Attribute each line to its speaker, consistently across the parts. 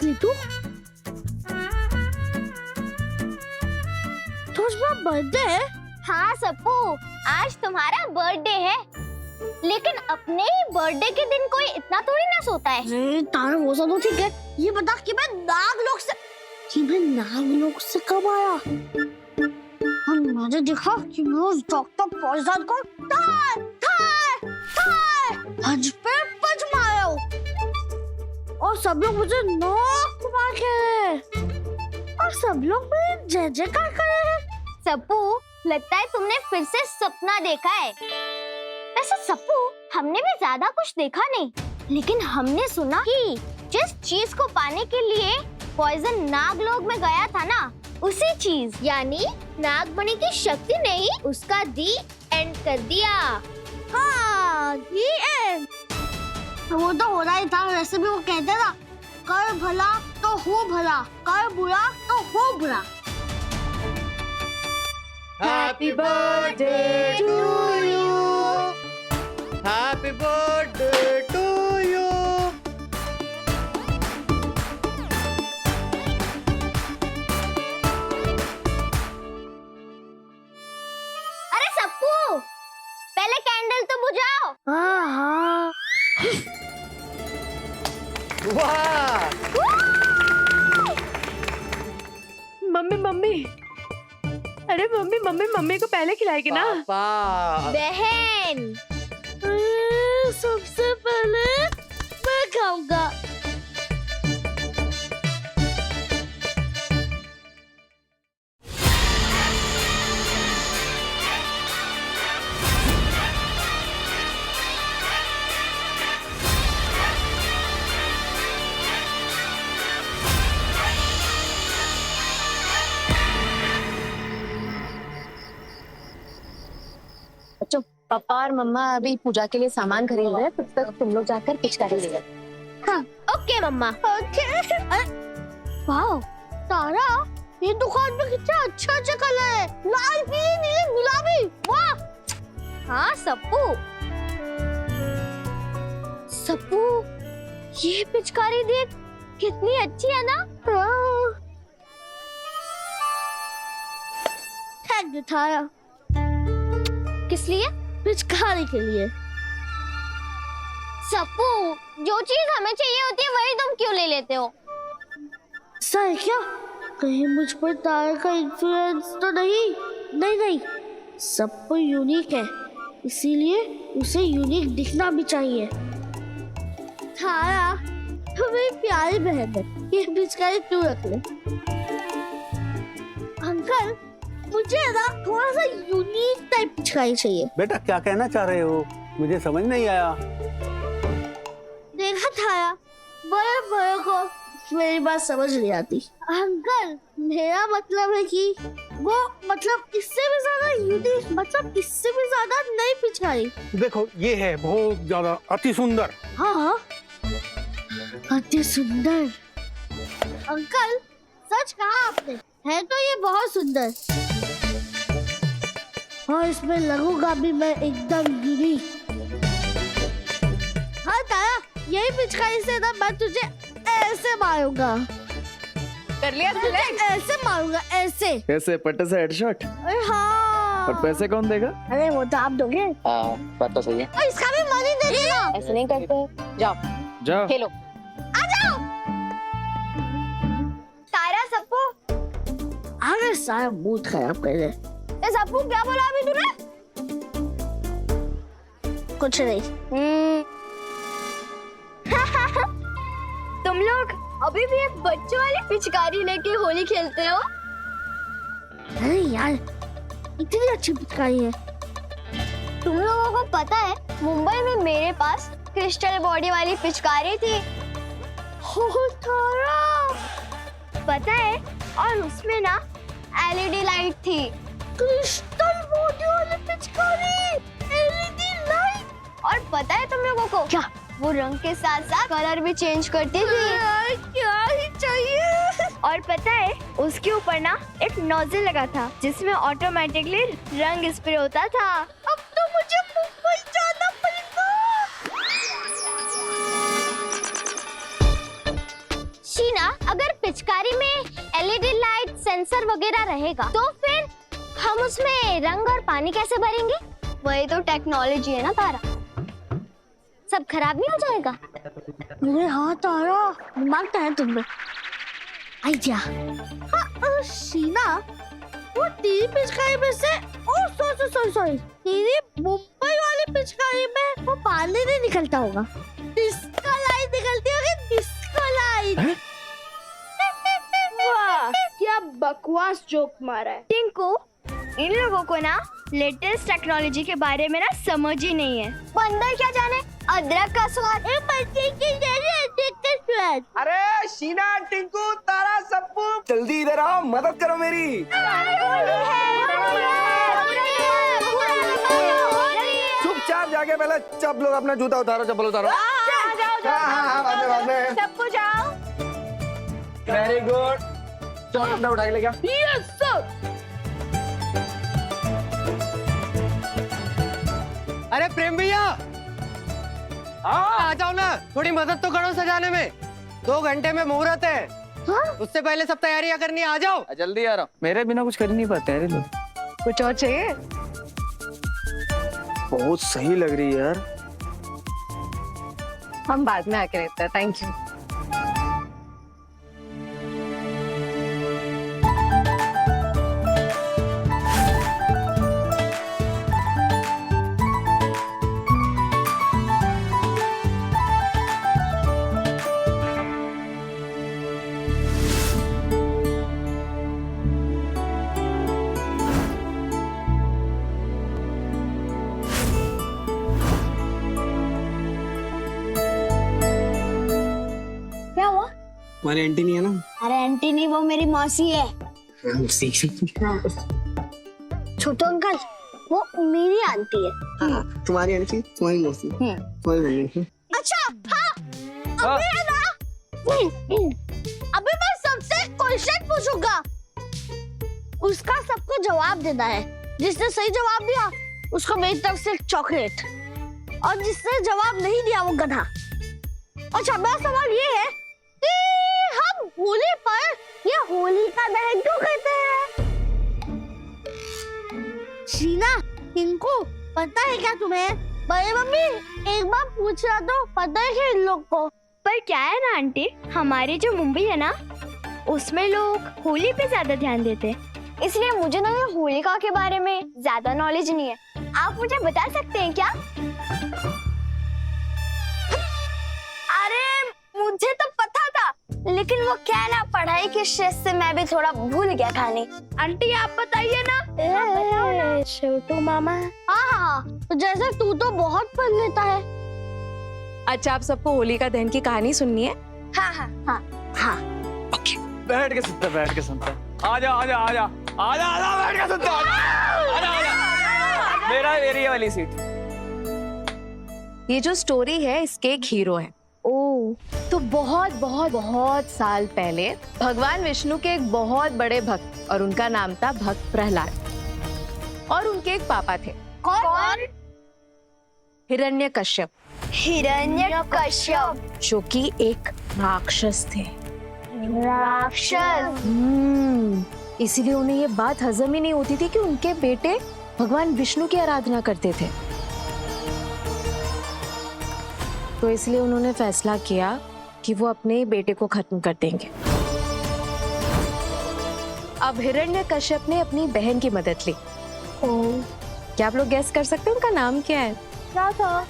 Speaker 1: ली तू? तो आज मेरा बर्थडे है।
Speaker 2: हाँ सप्पू, आज तुम्हारा बर्थडे है, लेकिन अपने ही बर्थडे के दिन कोई इतना थोड़ी ना सोता है।
Speaker 1: अरे तारा वो सब तो ठीक है, ये बता कि मैं नागलोक से कब आया? और मैंने देखा कि मैं उस डॉक्टर पॉइजन को हज पे पज मारा और सब लोग मुझे नौक मार के और सब लोग मुझे जय जयकार कर रहे हैं।
Speaker 2: सप्पू, लगता है तुमने फिर से सपना देखा है। वैसे सप्पू, हमने भी ज्यादा कुछ देखा नहीं, लेकिन हमने सुना कि जिस चीज को पाने के लिए पॉइजन नागलोक में गया था ना, उसी चीज यानी नागमणि की शक्ति ने ही उसका दी एंड कर दिया।
Speaker 1: हाँ, दी एंड। वो तो हो रहा ही था, वैसे भी वो कहते ना, कर भला तो हो भला, कर बुरा तो हो बुरा।
Speaker 3: Happy birthday to you. Happy birthday to you.
Speaker 2: अरे सप्पू, पहले कैंडल तो बुझाओ।
Speaker 1: हाँ हाँ।
Speaker 3: वाह!
Speaker 4: मम्मी अरे मम्मी को पहले खिलाएगी ना।
Speaker 3: पापा।
Speaker 2: बहन,
Speaker 1: सबसे पहले मैं खाऊंगा।
Speaker 4: बच्चों, पापा और मम्मा अभी पूजा के लिए सामान खरीद रहे हैं, तब तक तुम लोग जाकर पिचकारी ले आओ।
Speaker 2: हाँ, ओके मम्मा।
Speaker 1: ओके। वाह तारा, ये दुकान में कितना अच्छा अच्छा कलर है, लाल पीली नीली गुलाबी। वाह।
Speaker 2: हाँ सप्पू, ये पिचकारी देख कितनी अच्छी है ना।
Speaker 1: थैंक यू तारा।
Speaker 2: किस लिए?
Speaker 1: पिचकारी के लिए।
Speaker 2: सप्पू, जो चीज हमें चाहिए होती है वही तुम क्यों ले लेते हो?
Speaker 1: सही क्या? कहीं मुझ पर तारा का इन्फ्लुएंस तो नहीं? नहीं, सब यूनिक है, इसीलिए उसे यूनिक दिखना भी चाहिए। तारा, तुम मेरी प्यारी बहन है, ये पिचकारी तू रख ले। अंकल, मुझे ना थोड़ा सा यूनिक टाइप पिचकारी चाहिए।
Speaker 5: बेटा क्या कहना चाह रहे हो, मुझे समझ नहीं आया।
Speaker 1: देखा तारा, बड़े को मेरी बात समझ नहीं आती। अंकल, मेरा मतलब है कि वो मतलब इससे भी ज्यादा यूनिक, मतलब इससे भी ज्यादा नई पिचकारी।
Speaker 5: देखो ये है बहुत ज्यादा अति सुंदर।
Speaker 1: हाँ, अति सुंदर। अंकल, सच कहा आपने, है तो ये बहुत सुंदर। और इसमें लगूंगा भी मैं एकदम यूनिक। हाँ तारा, यही पिचकारी से ना मैं तुझे ऐसे मारूंगा।
Speaker 4: कर लिया
Speaker 1: तुझे ऐसे मारूंगा, ऐसे।
Speaker 3: कैसे, पट्टे से हेडशॉट?
Speaker 1: अरे हाँ।
Speaker 3: और पैसे कौन देगा?
Speaker 1: अरे वो तो आप दोगे।
Speaker 3: हाँ, बात तो सही है।
Speaker 1: और इसका भी मनी देगा।
Speaker 4: ऐसे नहीं करते। जाओ
Speaker 3: खेलो।
Speaker 1: आ जाओ।
Speaker 2: तारा, सप्पू,
Speaker 1: अरे सारा मूड खराब कर दे।
Speaker 2: सप्पू क्या बोला अभी तूने?
Speaker 1: कुछ नहीं।
Speaker 2: तुम लोग अभी भी एक बच्चों वाली पिचकारी लेके होली खेलते हो?
Speaker 1: अरे यार, इतनी अच्छी पिचकारी है।
Speaker 2: तुम लोगों को पता है, मुंबई में मेरे पास क्रिस्टल बॉडी वाली पिचकारी थी।
Speaker 1: हो तारा,
Speaker 2: पता है, और उसमें ना LED लाइट थी।
Speaker 1: क्रिस्टल बॉडी वाली पिचकारी, LED लाइट।
Speaker 2: और पता है तुम लोगों को
Speaker 1: क्या?
Speaker 2: वो रंग के साथ साथ कलर भी चेंज करती थी।
Speaker 1: यार क्या ही चाहिए।
Speaker 2: और पता है, उसके ऊपर ना एक नोजल लगा था जिसमें ऑटोमेटिकली रंग स्प्रे होता था।
Speaker 1: अब तो मुझे मुंबई जाना पड़ेगा।
Speaker 2: शीना, सेंसर वगैरह रहेगा तो फिर हम उसमें रंग और पानी कैसे भरेंगे? वही तो टेक्नोलॉजी है ना तारा, सब खराब नहीं हो जाएगा?
Speaker 1: अरे हाँ तारा, दिमाग तो है तुम में। आइडिया। हाँ शीना, वो तेरी पिचकारी में से सॉरी तेरी मुंबई वाली पिचकारी में वो पानी नहीं निकलता होगा, डिस्को लाइट निकलती होगी, डिस्को लाइट।
Speaker 2: वाह क्या बकवास जोक मारा है टिंकू। इन लोगों को ना लेटेस्ट टेक्नोलॉजी के बारे में ना समझ ही नहीं है। बंदर क्या जाने अदरक का स्वाद।
Speaker 3: अरे शीना, टिंकू, तारा, सप्पू, जल्दी इधर आओ, मदद करो मेरी। चुपचाप जाके पहले सब लोग अपना जूता उतारो, चप्पल उतारो। हाँ, बाद में।
Speaker 2: सबको जाओ।
Speaker 3: Very good. चलो अपना उठा के ले गया।
Speaker 2: Yes sir.
Speaker 6: अरे प्रेम भैया, आ जाओ ना, थोड़ी मदद तो करो सजाने में। 2 घंटे में मुहूर्त है। उससे पहले सब तैयारियां करनी है, आ जाओ।
Speaker 3: जल्दी आ रहा हूँ। मेरे बिना कुछ कर ही नहीं पाते हैं लोग।
Speaker 4: कुछ और चाहिए?
Speaker 3: बहुत सही लग रही है यार।
Speaker 4: हम बाद में आके रहते हैं, थैंक यू।
Speaker 2: क्या हुआ?
Speaker 3: हमारी आंटी नहीं है ना?
Speaker 2: अरे आंटी नहीं, वो मेरी मौसी है। छोटू अंकल, वो मेरी आंटी है।
Speaker 3: तुम्हारी आंटी, तुम्हारी मौसी, तुम्हारी मम्मी।
Speaker 2: अच्छा हाँ, अबे है ना, अबे मैं सबसे क्वेश्चन पूछूंगा, उसका सबको जवाब देना है। जिसने सही जवाब दिया उसको मेरी तरफ से चॉकलेट, और जिसने जवाब नहीं दिया वो गधा। अच्छा मेरा सवाल ये है कि हम होली पर ये होलिका दहन क्यों करते हैं? शीना, टिंकू, पता है क्या तुम्हें? बड़े मम्मी एक बार पूछ रहा तो पता है क्या इन लोग को? पर क्या है ना आंटी, हमारी जो मुंबई है ना उसमें लोग होली पे ज्यादा ध्यान देते हैं, इसलिए मुझे ना ये होलिका के बारे में ज्यादा नॉलेज नहीं है। आप मुझे बता सकते हैं क्या? अरे मुझे तो पता था, लेकिन वो क्या है ना, पढ़ाई के स्ट्रेस से मैं भी थोड़ा भूल गया कहानी। आंटी आप बताइए ना। छोटू मामा। हाँ, तो जैसे तू तो बहुत पढ़ लेता है।
Speaker 4: अच्छा आप सबको होलिका दहन की कहानी सुननी है?
Speaker 2: हाँ।
Speaker 3: बैठ के सुनते। आजा, बैठ के सुनते। आजा। मेरा एरिया वाली सीट।
Speaker 4: ये जो स्टोरी है इसके एक हीरो है। ओ, तो बहुत बहुत बहुत साल पहले भगवान विष्णु के एक बहुत बड़े भक्त, और उनका नाम था भक्त प्रहलाद, और उनके एक पापा थे।
Speaker 2: कौन?
Speaker 4: हिरण्यकश्यप, जो कि एक राक्षस थे।
Speaker 2: राक्षस?
Speaker 4: इसीलिए उन्हें ये बात हजम ही नहीं होती थी कि उनके बेटे भगवान विष्णु की आराधना करते थे। तो इसलिए उन्होंने फैसला किया कि वो अपने बेटे को खत्म कर देंगे। अब हिरण्यकश्यप ने अपनी बहन की मदद ली। क्या आप लोग गेस कर सकते हैं उनका नाम क्या है?
Speaker 2: क्या था?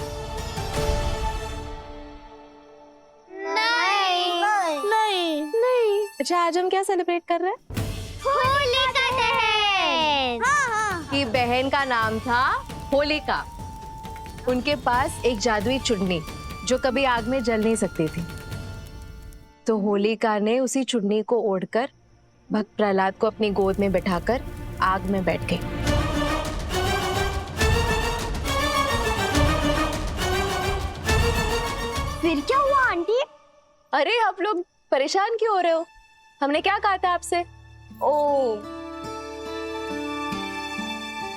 Speaker 2: नहीं।
Speaker 4: अच्छा आज हम क्या सेलिब्रेट कर रहे हैं?
Speaker 2: होलिका दहन।
Speaker 4: कि बहन का नाम था होलिका। उनके पास एक जादुई चुन्नी जो कभी आग में जल नहीं सकती थी, तो होलिका ने उसी चुन्नी को ओढ़कर भक्त प्रहलाद को अपनी गोद में बिठाकर आग में बैठ गई।
Speaker 2: फिर क्या हुआ आंटी?
Speaker 4: अरे आप लोग परेशान क्यों हो रहे हो? हमने क्या कहा था आपसे? ओ,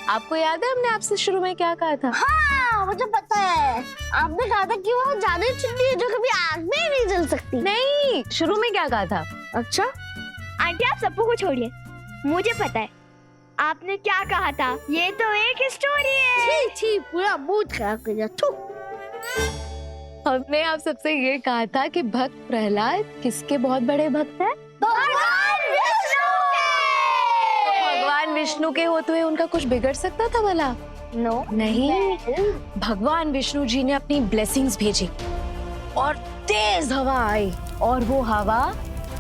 Speaker 4: आपको याद है हमने आपसे शुरू में क्या कहा था?
Speaker 1: हाँ मुझे पता है, आपने कहा था कि वो जादुई चुन्नी है जो कभी आग में ही नहीं जल सकती।
Speaker 4: नहीं, शुरू में क्या कहा था?
Speaker 1: अच्छा
Speaker 2: आंटी आप सबको को छोड़िए, मुझे पता है आपने क्या कहा था। ये तो एक स्टोरी है।
Speaker 1: छी छी, पूरा मूड खराब कर दिया। थू।
Speaker 4: हमने आप सबसे ये कहा था कि भक्त प्रहलाद किसके बहुत बड़े भक्त हैं? भगवान विष्णु के होते हुए उनका कुछ बिगड़ सकता था भला?
Speaker 2: नो
Speaker 4: नहीं, भगवान विष्णु जी ने अपनी ब्लेसिंग्स भेजी और तेज हवा आई और वो हवा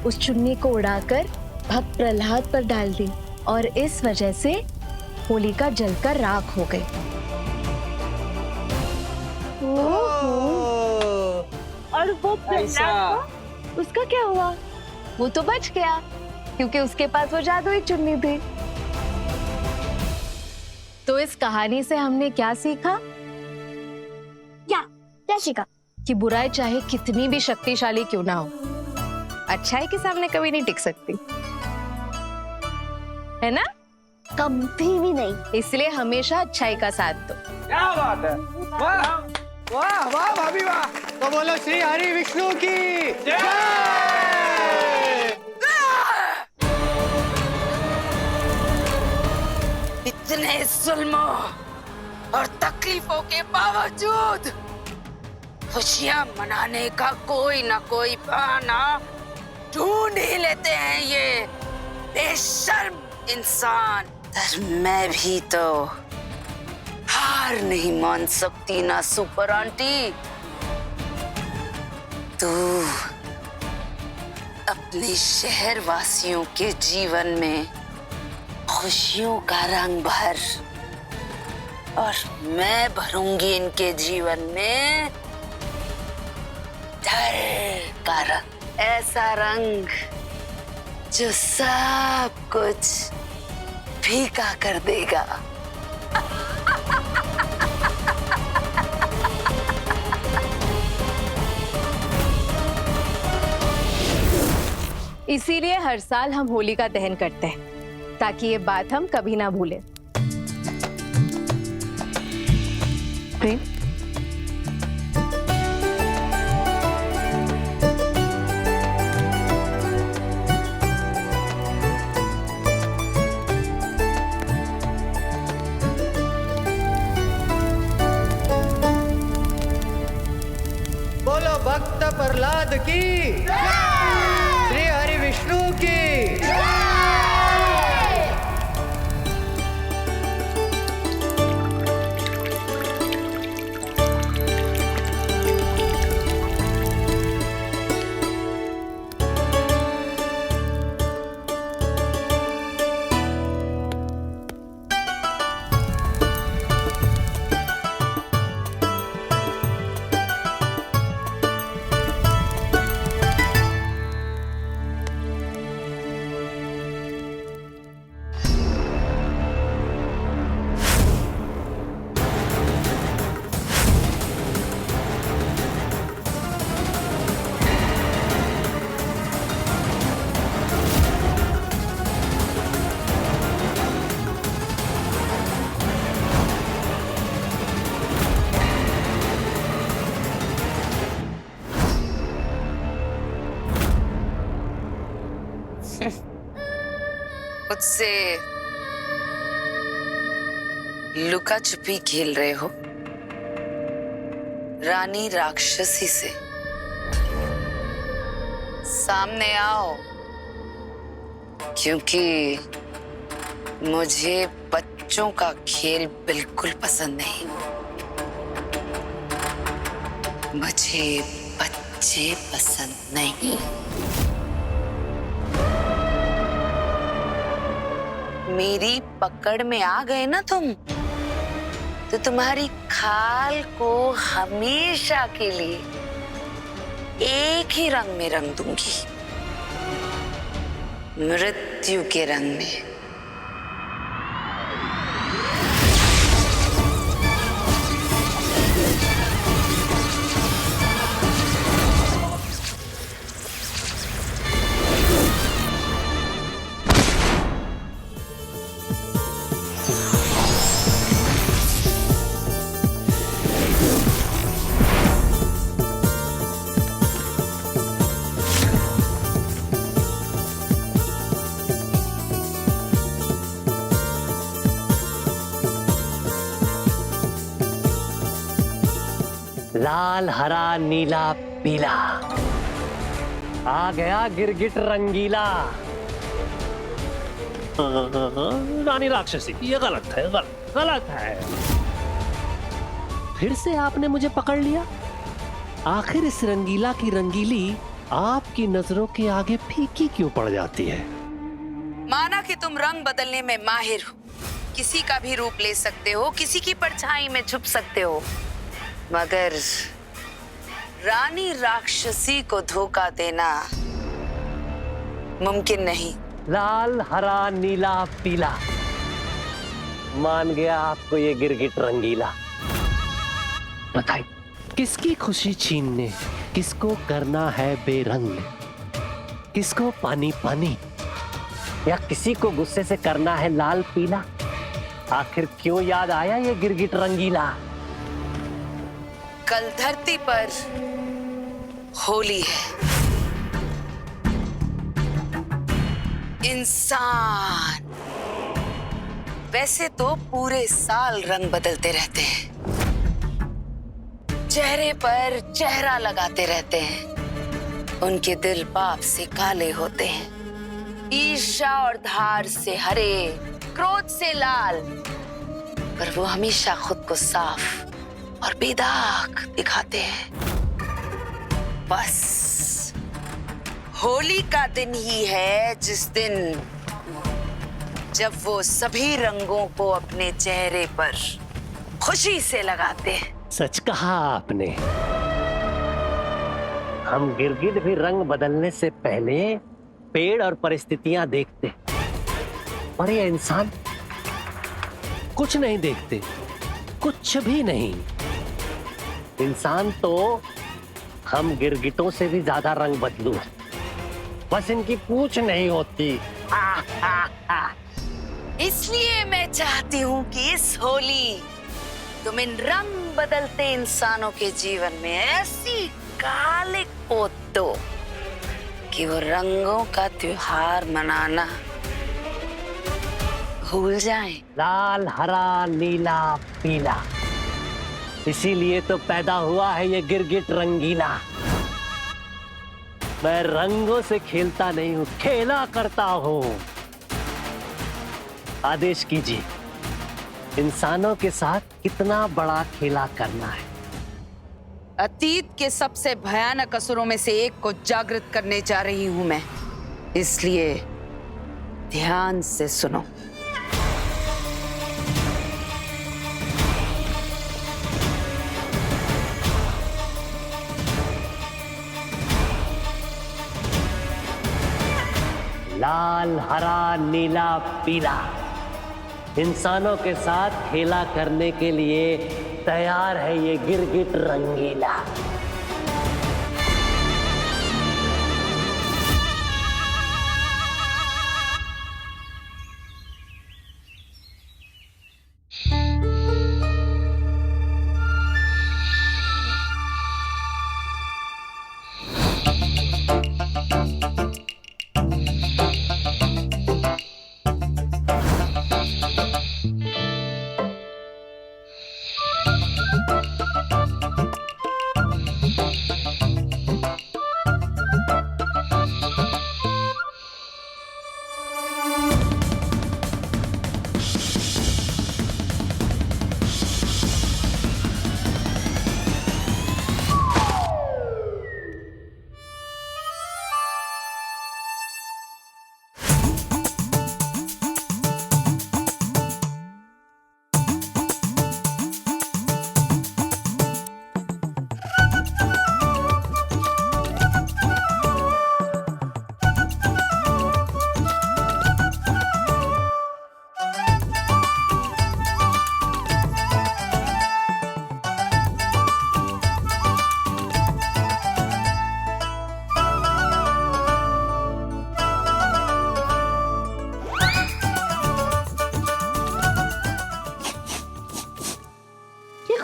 Speaker 4: उस चुन्नी को उड़ाकर भक्त प्रहलाद पर डाल दी और इस वजह से होलिका जलकर राख हो गई। और वो प्रहलाद को उसका क्या हुआ? वो तो बच गया क्योंकि उसके पास वो जादुई चुन्नी थी। तो इस कहानी से हमने क्या सीखा?
Speaker 2: क्या सीखा?
Speaker 4: कि बुराई चाहे कितनी भी शक्तिशाली क्यों ना हो, अच्छाई के सामने कभी नहीं टिक सकती, है ना?
Speaker 2: कभी भी नहीं।
Speaker 4: इसलिए हमेशा अच्छाई का साथ दो।
Speaker 3: क्या बात है, वाह वाह वाह भाभी वाह।
Speaker 6: तो बोलो श्री हरि विष्णु की जय।
Speaker 7: इतने जुल्मों और तकलीफों के बावजूद खुशियां मनाने का कोई ना कोई बहाना ढूंढ ही लेते हैं ये बेशर्म इंसान। पर मैं भी तो हार नहीं मान सकती ना सुपर आंटी। तू अपने शहर वासियों के जीवन में खुशियों का रंग भर और मैं भरूंगी इनके जीवन में डर का रंग। ऐसा रंग जो सब कुछ फीका कर देगा।
Speaker 4: इसीलिए हर साल हम होलिका दहन करते हैं ताकि ये बात हम कभी ना भूलें। प्रेम,
Speaker 6: बोलो भक्त प्रहलाद की श्री हरि विष्णु की।
Speaker 7: मुझसे लुका छुपी खेल रहे हो रानी राक्षसी से। सामने आओ, क्योंकि मुझे बच्चों का खेल बिल्कुल पसंद नहीं। मुझे बच्चे पसंद नहीं। मेरी पकड़ में आ गए ना तुम, तो तुम्हारी खाल को हमेशा के लिए एक ही रंग में रंग दूंगी, मृत्यु के रंग में।
Speaker 6: लाल हरा नीला पीला, आ गया गिरगिट रंगीला।
Speaker 8: रानी राक्षसी, ये गलत है, गलत है।
Speaker 6: फिर से आपने मुझे पकड़ लिया। आखिर इस रंगीला की रंगीली आपकी नजरों के आगे फीकी क्यों पड़ जाती है?
Speaker 7: माना कि तुम रंग बदलने में माहिर हो, किसी का भी रूप ले सकते हो, किसी की परछाई में छुप सकते हो, मगर रानी राक्षसी को धोखा देना मुमकिन नहीं।
Speaker 6: लाल हरा नीला पीला, मान गया आपको ये गिरगिट रंगीला। बताइए, किसकी खुशी छीनने किसको करना है बेरंग? किसको पानी पानी, या किसी को गुस्से से करना है लाल पीला? आखिर क्यों याद आया ये गिरगिट रंगीला?
Speaker 7: कल धरती पर होली है। इंसान वैसे तो पूरे साल रंग बदलते रहते हैं, चेहरे पर चेहरा लगाते रहते हैं, उनके दिल पाप से काले होते हैं, ईर्ष्या और धार से हरे, क्रोध से लाल, पर वो हमेशा खुद को साफ और बेदाग दिखाते हैं। बस होली का दिन ही है जिस दिन जब वो सभी रंगों को अपने चेहरे पर खुशी से लगाते हैं।
Speaker 6: सच कहा आपने। हम गिरगिट भी रंग बदलने से पहले पेड़ और परिस्थितियां देखते, और ये इंसान कुछ नहीं देखते, कुछ भी नहीं। इंसान तो हम गिरगिटों से भी ज्यादा रंग बदलू, बस इनकी पूछ नहीं होती।
Speaker 7: इसलिए मैं चाहती हूँ कि इस होली तुम इन रंग बदलते इंसानों के जीवन में ऐसी कालिक पोत दो कि वो रंगों का त्योहार मनाना भूल जाएं।
Speaker 6: लाल हरा नीला पीला, इसीलिए तो पैदा हुआ है ये गिरगिट रंगीला। मैं रंगों से खेलता नहीं हूँ, खेला करता हूँ। आदेश कीजिए, इंसानों के साथ कितना बड़ा खेला करना है?
Speaker 7: अतीत के सबसे भयानक असुरों में से एक को जागृत करने जा रही हूं मैं, इसलिए ध्यान से सुनो।
Speaker 6: लाल हरा नीला पीला, इंसानों के साथ खेला करने के लिए तैयार है ये गिरगिट रंगीला।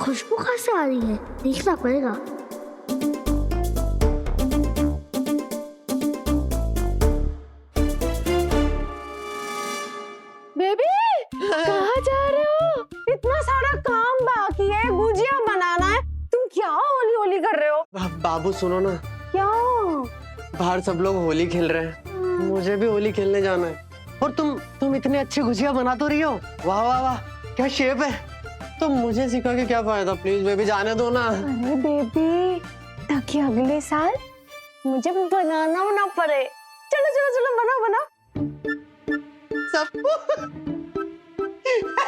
Speaker 1: खुशबू कहाँ से आ रही है, देखना पड़ेगा।
Speaker 9: बेबी कहाँ जा रहे हो? इतना सारा काम बाकी है, गुजिया बनाना है। तुम क्या होली
Speaker 6: बाबू सुनो ना,
Speaker 9: क्या?
Speaker 6: बाहर सब लोग होली खेल रहे हैं, मुझे भी होली खेलने जाना है। और तुम इतनी अच्छी गुजिया बना तो रही हो, वाह वाह वाह, क्या शेप है। तुम मुझे सिखा के क्या फायदा, प्लीज बेबी जाने दो ना।
Speaker 9: अरे बेबी, ताकि अगले साल मुझे भी बनाना ना पड़े। चलो चलो चलो, बनाओ बनाओ।
Speaker 6: सब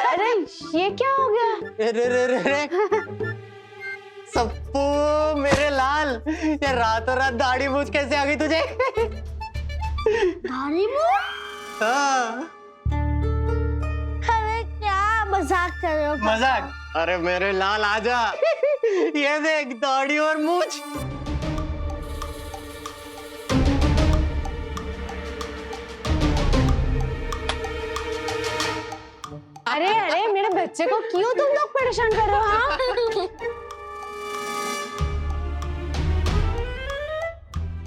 Speaker 9: अरे ये क्या हो गया?
Speaker 6: रे रे रे रे रे। सप्पू मेरे लाल, ये रातों रात दाढ़ी मूछ कैसे आ गई तुझे?
Speaker 1: दाढ़ी मूछ?
Speaker 6: हाँ।
Speaker 1: अरे क्या मजाक कर रहे हो?
Speaker 6: मजाक? अरे मेरे लाल आजा, ये देख दाढ़ी और मूछ।
Speaker 9: अरे अरे, मेरे बच्चे को क्यों तुम लोग परेशान कर रहे हो? हाँ?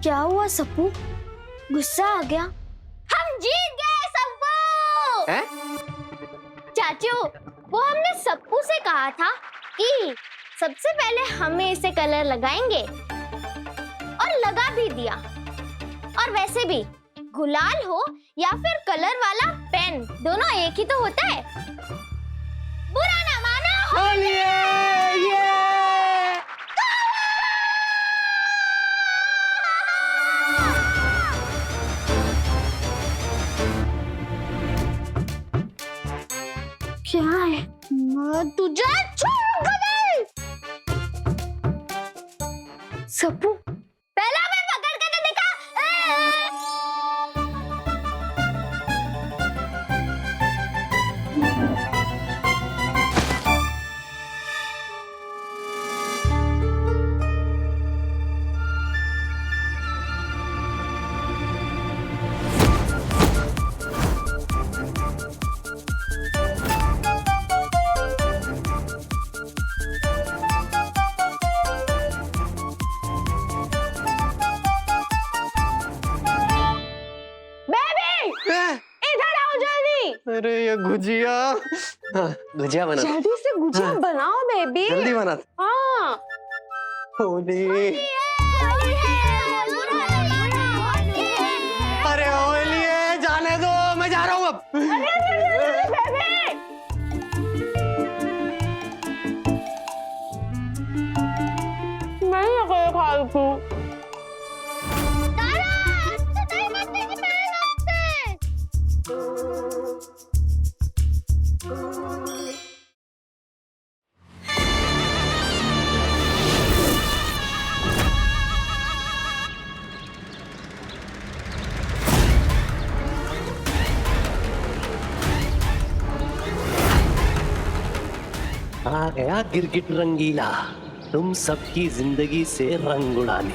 Speaker 2: क्या हुआ सप्पू? गुस्सा आ गया? हम जीत गए सप्पू!
Speaker 6: हैं?
Speaker 2: चाचू, वो हमने सप्पू से कहा था कि सबसे पहले हमें इसे कलर लगाएंगे, और लगा भी दिया। और वैसे भी गुलाल हो या फिर कलर वाला पेन, दोनों एक ही तो होता है। बुरा ना मानो होली!
Speaker 1: क्या है? मैं तुझे छोड़ूंगी।
Speaker 2: सप्पू, पहला मैं पकड़ के तो दिखा।
Speaker 9: इधर आओ जल्दी।
Speaker 6: अरे ये गुजिया, हाँ, गुजिया बना।
Speaker 9: जल्दी से गुजिया
Speaker 6: हाँ।
Speaker 9: बनाओ बेबी।
Speaker 6: जल्दी बना।
Speaker 9: हाँ।
Speaker 6: होली, अरे होली है, जाने दो, मैं जा रहा हूँ अब।
Speaker 9: नहीं लगा फालतू।
Speaker 6: आ गया गिरगिट रंगीला, तुम सबकी जिंदगी से रंग उड़ाने।